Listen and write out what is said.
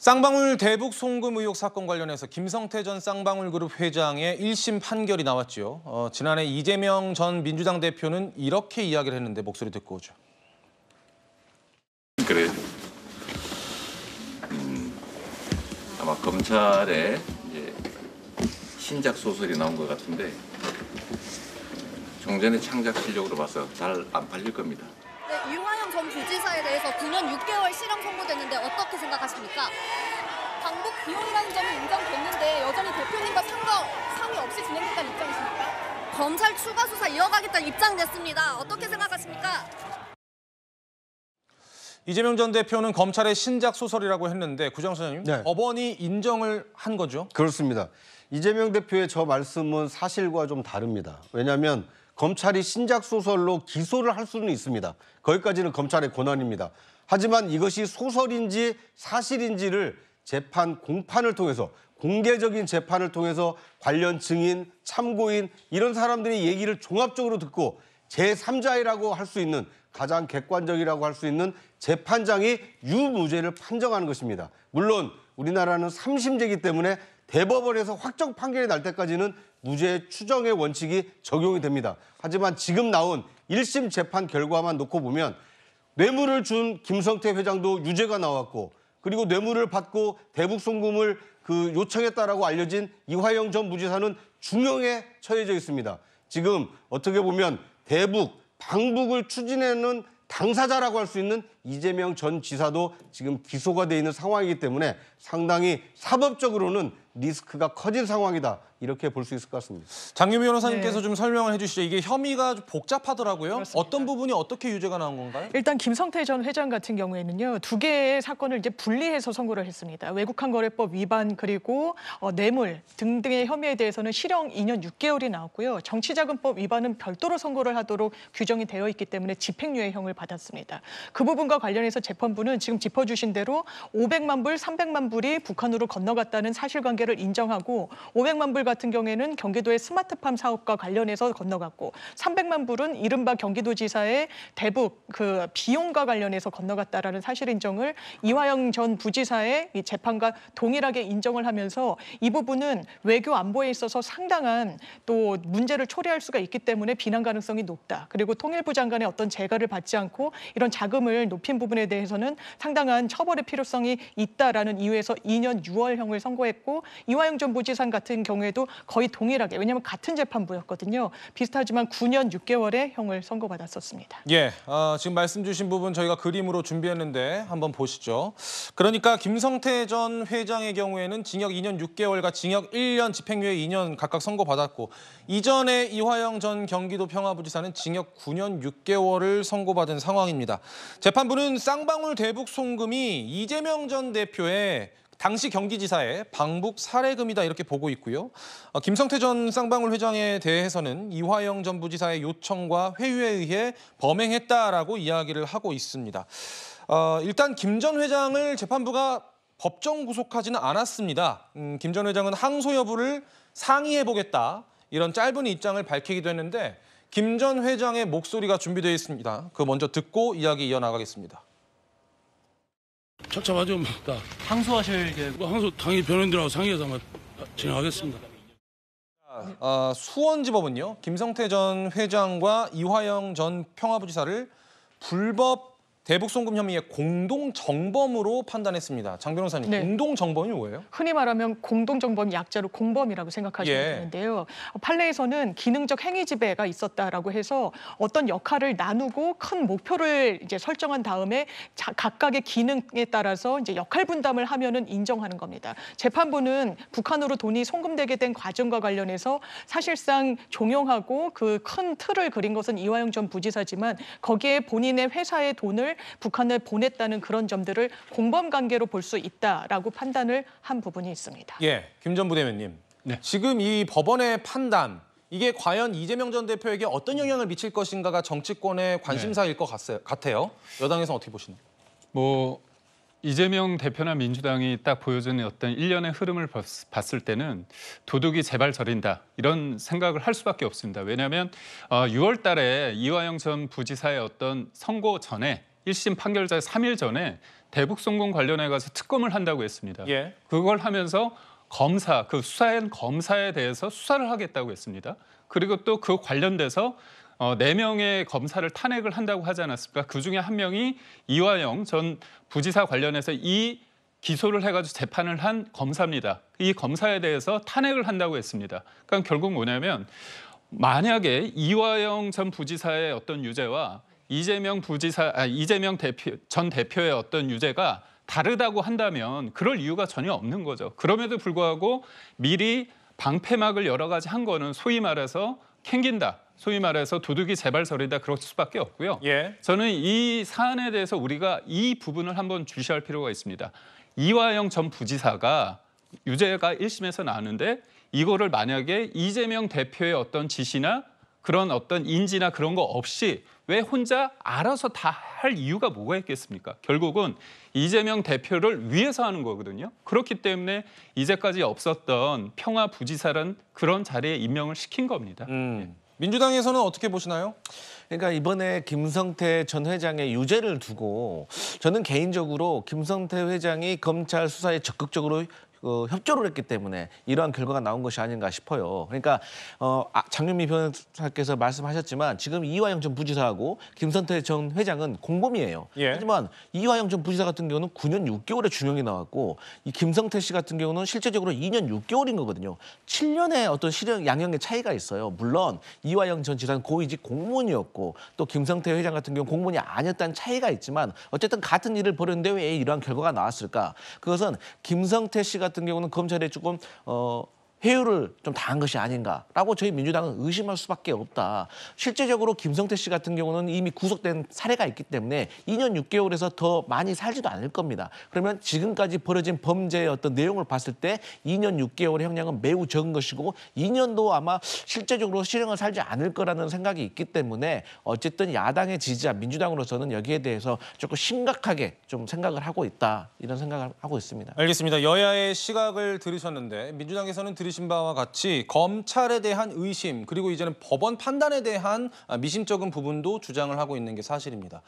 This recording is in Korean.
쌍방울 대북 송금 의혹 사건 관련해서 김성태 전 쌍방울그룹 회장의 1심 판결이 나왔죠. 지난해 이재명 전 민주당 대표는 이렇게 이야기를 했는데 목소리 듣고 오죠. 그래요. 아마 검찰에 이제 신작 소설이 나온 것 같은데 종전의 창작 실력으로 봐서 잘 안 팔릴 겁니다. 네, 유화영 전 부지사에 대해서 9년 6개월 실형 선고됐는데 어떻게 생각하십니까? 방북 비용이라는 점이 인정됐는데 여전히 대표님과 상의 없이 진행됐다는 입장이십니까? 검찰 추가 수사 이어가겠다는 입장 냈습니다. 어떻게 생각하십니까? 이재명 전 대표는 검찰의 신작 소설이라고 했는데 구정 소장님, 네. 법원이 인정을 한 거죠? 그렇습니다. 이재명 대표의 저 말씀은 사실과 좀 다릅니다. 왜냐하면 검찰이 신작 소설로 기소를 할 수는 있습니다. 거기까지는 검찰의 권한입니다. 하지만 이것이 소설인지 사실인지를 재판 공판을 통해서 공개적인 재판을 통해서 관련 증인, 참고인 이런 사람들의 얘기를 종합적으로 듣고 제3자이라고 할 수 있는 가장 객관적이라고 할 수 있는 재판장이 유무죄를 판정하는 것입니다. 물론 우리나라는 3심제이기 때문에 대법원에서 확정 판결이 날 때까지는 무죄 추정의 원칙이 적용이 됩니다. 하지만 지금 나온 1심 재판 결과만 놓고 보면 뇌물을 준 김성태 회장도 유죄가 나왔고 그리고 뇌물을 받고 대북 송금을 요청했다라고 알려진 이화영 전 부지사는 중형에 처해져 있습니다. 지금 어떻게 보면 대북, 방북을 추진하는 당사자라고 할 수 있는 이재명 전 지사도 지금 기소가 돼 있는 상황이기 때문에 상당히 사법적으로는 리스크가 커진 상황이다. 이렇게 볼 수 있을 것 같습니다. 장유미 변호사님께서 네. 좀 설명을 해주시죠. 이게 혐의가 좀 복잡하더라고요. 그렇습니다. 어떤 부분이 어떻게 유죄가 나온 건가요? 일단 김성태 전 회장 같은 경우에는요, 두 개의 사건을 이제 분리해서 선고를 했습니다. 외국환거래법 위반 그리고 뇌물 등등의 혐의에 대해서는 실형 2년 6개월이 나왔고요. 정치자금법 위반은 별도로 선고를 하도록 규정이 되어 있기 때문에 집행유예형을 받았습니다. 그 부분과 관련해서 재판부는 지금 짚어주신 대로 500만 불, 300만 불이 북한으로 건너갔다는 사실관계를 인정하고 500만 불 같은 경우에는 경기도의 스마트팜 사업과 관련해서 건너갔고 300만 불은 이른바 경기도지사의 대북 비용과 관련해서 건너갔다라는 사실 인정을 이화영 전 부지사의 이 재판과 동일하게 인정을 하면서 이 부분은 외교 안보에 있어서 상당한 또 문제를 초래할 수가 있기 때문에 비난 가능성이 높다. 그리고 통일부 장관의 어떤 재가를 받지 않고 이런 자금을 높인 부분에 대해서는 상당한 처벌의 필요성이 있다라는 이유에서 2년 6월형을 선고했고 이화영 전 부지사 같은 경우에도 거의 동일하게, 왜냐하면 같은 재판부였거든요. 비슷하지만 9년 6개월의 형을 선고받았었습니다. 예, 지금 말씀 주신 부분 저희가 그림으로 준비했는데 한번 보시죠. 그러니까 김성태 전 회장의 경우에는 징역 2년 6개월과 징역 1년, 집행유예 2년 각각 선고받았고 이전에 이화영 전 경기도 평화부지사는 징역 9년 6개월을 선고받은 상황입니다. 재판부는 쌍방울 대북 송금이 이재명 전 대표의 당시 경기지사의 방북 사례금이다 이렇게 보고 있고요. 김성태 전 쌍방울 회장에 대해서는 이화영 전 부지사의 요청과 회유에 의해 범행했다라고 이야기를 하고 있습니다. 일단 김 전 회장을 재판부가 법정 구속하지는 않았습니다. 김 전 회장은 항소 여부를 상의해보겠다 이런 짧은 입장을 밝히기도 했는데 김 전 회장의 목소리가 준비되어 있습니다. 그거 먼저 듣고 이야기 이어나가겠습니다. 착잡하죠. 다. 항소하실 계획? 항소 당연히 변호인들하고 상의해서 아마 진행하겠습니다. 수원지법은요. 김성태 전 회장과 이화영 전 평화부지사를 불법 대북 송금 혐의의 공동정범으로 판단했습니다. 장 변호사님, 네. 공동정범이 뭐예요? 흔히 말하면 공동정범 약자로 공범이라고 생각하시면 예. 되는데요. 판례에서는 기능적 행위 지배가 있었다라고 해서 어떤 역할을 나누고 큰 목표를 이제 설정한 다음에 각각의 기능에 따라서 이제 역할 분담을 하면은 인정하는 겁니다. 재판부는 북한으로 돈이 송금되게 된 과정과 관련해서 사실상 종용하고 그 큰 틀을 그린 것은 이화영 전 부지사지만 거기에 본인의 회사의 돈을 북한에 보냈다는 그런 점들을 공범 관계로 볼 수 있다라고 판단을 한 부분이 있습니다. 예, 김 전 부대변님. 네. 지금 이 법원의 판단, 이게 과연 이재명 전 대표에게 어떤 영향을 미칠 것인가가 정치권의 관심사일 것 같아요. 여당에서는 어떻게 보시나요? 이재명 대표나 민주당이 딱 보여주는 어떤 일련의 흐름을 봤을 때는 도둑이 제발 저린다 이런 생각을 할 수밖에 없습니다. 왜냐하면 6월 달에 이화영 전 부지사의 어떤 선고 전에 1심 판결자의 3일 전에 대북송금 관련해 가서 특검을 한다고 했습니다. 예. 그걸 하면서 검사, 그 수사한 검사에 대해서 수사를 하겠다고 했습니다. 그리고 또 그 관련돼서 4명의 검사를 탄핵을 한다고 하지 않았습니까? 그중에 한 명이 이화영 전 부지사 관련해서 이 기소를 해가지고 재판을 한 검사입니다. 이 검사에 대해서 탄핵을 한다고 했습니다. 그러니까 결국 뭐냐면 만약에 이화영 전 부지사의 어떤 유죄와 이재명 전 대표의 어떤 유죄가 다르다고 한다면 그럴 이유가 전혀 없는 거죠. 그럼에도 불구하고 미리 방패막을 여러 가지 한 거는 소위 말해서 캥긴다. 소위 말해서 도둑이 제발설이다 그럴 수밖에 없고요. 예. 저는 이 사안에 대해서 우리가 이 부분을 한번 주시할 필요가 있습니다. 이화영 전 부지사가 유죄가 1심에서 나왔는데 이거를 만약에 이재명 대표의 어떤 지시나 그런 어떤 인지나 그런 거 없이 왜 혼자 알아서 다 할 이유가 뭐가 있겠습니까? 결국은 이재명 대표를 위해서 하는 거거든요. 그렇기 때문에 이제까지 없었던 평화부지사라는 그런 자리에 임명을 시킨 겁니다. 민주당에서는 어떻게 보시나요? 그러니까 이번에 김성태 전 회장의 유죄를 두고 저는 개인적으로 김성태 회장이 검찰 수사에 적극적으로 협조를 했기 때문에 이러한 결과가 나온 것이 아닌가 싶어요. 그러니까 장윤미 변호사께서 말씀하셨지만 지금 이화영 전 부지사하고 김성태 전 회장은 공범이에요. 예. 하지만 이화영 전 부지사 같은 경우는 9년 6개월의 중형이 나왔고 이 김성태 씨 같은 경우는 실제적으로 2년 6개월인 거거든요. 7년의 어떤 실형 양형의 차이가 있어요. 물론 이화영 전 지사는 고위직 공무원이었고 또 김성태 회장 같은 경우 공무원이 아니었다는 차이가 있지만 어쨌든 같은 일을 벌였는데 왜 이러한 결과가 나왔을까? 그것은 김성태 씨 같은 경우는 검찰에 조금 회유를 좀 당한 것이 아닌가라고 저희 민주당은 의심할 수밖에 없다. 실제적으로 김성태 씨 같은 경우는 이미 구속된 사례가 있기 때문에 2년 6개월에서 더 많이 살지도 않을 겁니다. 그러면 지금까지 벌어진 범죄의 어떤 내용을 봤을 때 2년 6개월의 형량은 매우 적은 것이고 2년도 아마 실제적으로 실형을 살지 않을 거라는 생각이 있기 때문에 어쨌든 야당의 지지자 민주당으로서는 여기에 대해서 조금 심각하게 좀 생각을 하고 있다. 이런 생각을 하고 있습니다. 알겠습니다. 여야의 시각을 들으셨는데 민주당에서는 들으신 바와 같이 검찰에 대한 의심 그리고 이제는 법원 판단에 대한 미심쩍은 부분도 주장을 하고 있는 게 사실입니다.